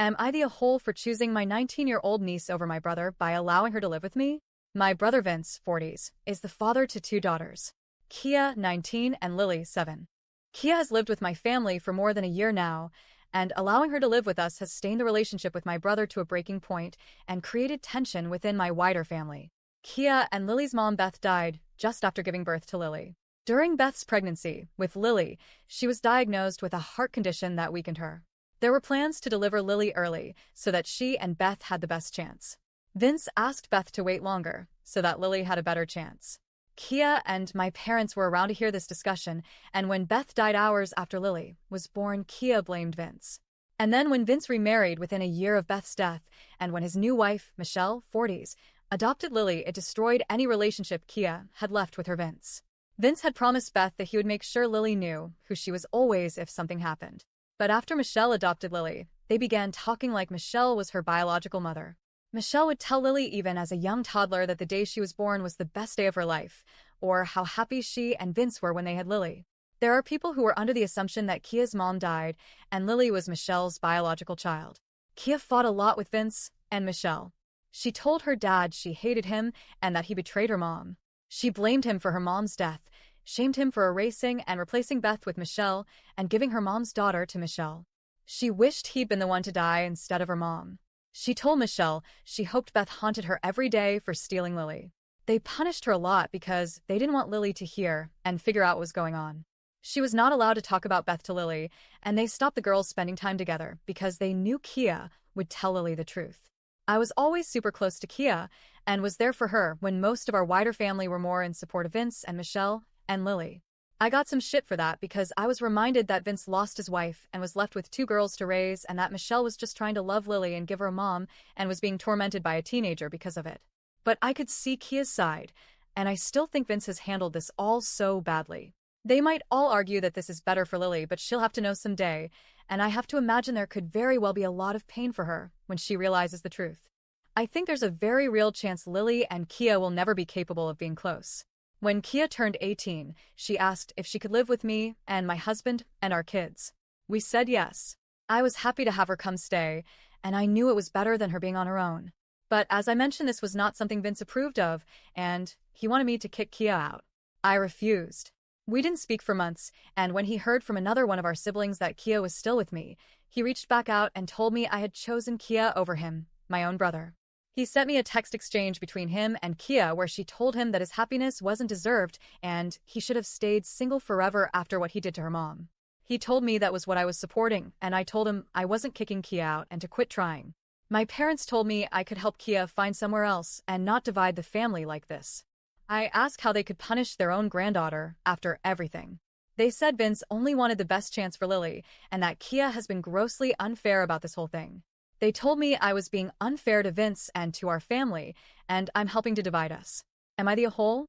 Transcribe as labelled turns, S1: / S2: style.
S1: Am I the a-hole for choosing my 19-year-old niece over my brother by allowing her to live with me? My brother Vince, 40s, is the father to two daughters, Kia, 19, and Lily, 7. Kia has lived with my family for more than a year now, and allowing her to live with us has stained the relationship with my brother to a breaking point and created tension within my wider family. Kia and Lily's mom Beth died just after giving birth to Lily. During Beth's pregnancy with Lily, she was diagnosed with a heart condition that weakened her. There were plans to deliver Lily early so that she and Beth had the best chance. Vince asked Beth to wait longer so that Lily had a better chance. Kia and my parents were around to hear this discussion, and when Beth died hours after Lily was born, Kia blamed Vince. And then when Vince remarried within a year of Beth's death, and when his new wife, Michelle, 40s, adopted Lily, it destroyed any relationship Kia had left with her Vince. Vince had promised Beth that he would make sure Lily knew who she was always if something happened. But after Michelle adopted Lily, they began talking like Michelle was her biological mother. Michelle would tell Lily even as a young toddler that the day she was born was the best day of her life, or how happy she and Vince were when they had Lily. There are people who were under the assumption that Kia's mom died and Lily was Michelle's biological child. Kia fought a lot with Vince and Michelle. She told her dad she hated him and that he betrayed her mom. She blamed him for her mom's death, shamed him for erasing and replacing Beth with Michelle and giving her mom's daughter to Michelle. She wished he'd been the one to die instead of her mom. She told Michelle she hoped Beth haunted her every day for stealing Lily. They punished her a lot because they didn't want Lily to hear and figure out what was going on. She was not allowed to talk about Beth to Lily, and they stopped the girls spending time together because they knew Kia would tell Lily the truth. I was always super close to Kia and was there for her when most of our wider family were more in support of Vince and Michelle and Lily. I got some shit for that because I was reminded that Vince lost his wife and was left with two girls to raise, and that Michelle was just trying to love Lily and give her a mom and was being tormented by a teenager because of it. But I could see Kia's side, and I still think Vince has handled this all so badly. They might all argue that this is better for Lily, but she'll have to know someday, and I have to imagine there could very well be a lot of pain for her when she realizes the truth. I think there's a very real chance Lily and Kia will never be capable of being close. When Kia turned 18, she asked if she could live with me and my husband and our kids. We said yes. I was happy to have her come stay, and I knew it was better than her being on her own. But as I mentioned, this was not something Vince approved of, and he wanted me to kick Kia out. I refused. We didn't speak for months, and when he heard from another one of our siblings that Kia was still with me, he reached back out and told me I had chosen Kia over him, my own brother. He sent me a text exchange between him and Kia where she told him that his happiness wasn't deserved and he should have stayed single forever after what he did to her mom. He told me that was what I was supporting, and I told him I wasn't kicking Kia out and to quit trying. My parents told me I could help Kia find somewhere else and not divide the family like this. I asked how they could punish their own granddaughter after everything. They said Vince only wanted the best chance for Lily and that Kia has been grossly unfair about this whole thing. They told me I was being unfair to Vince and to our family, and I'm helping to divide us. Am I the a-hole?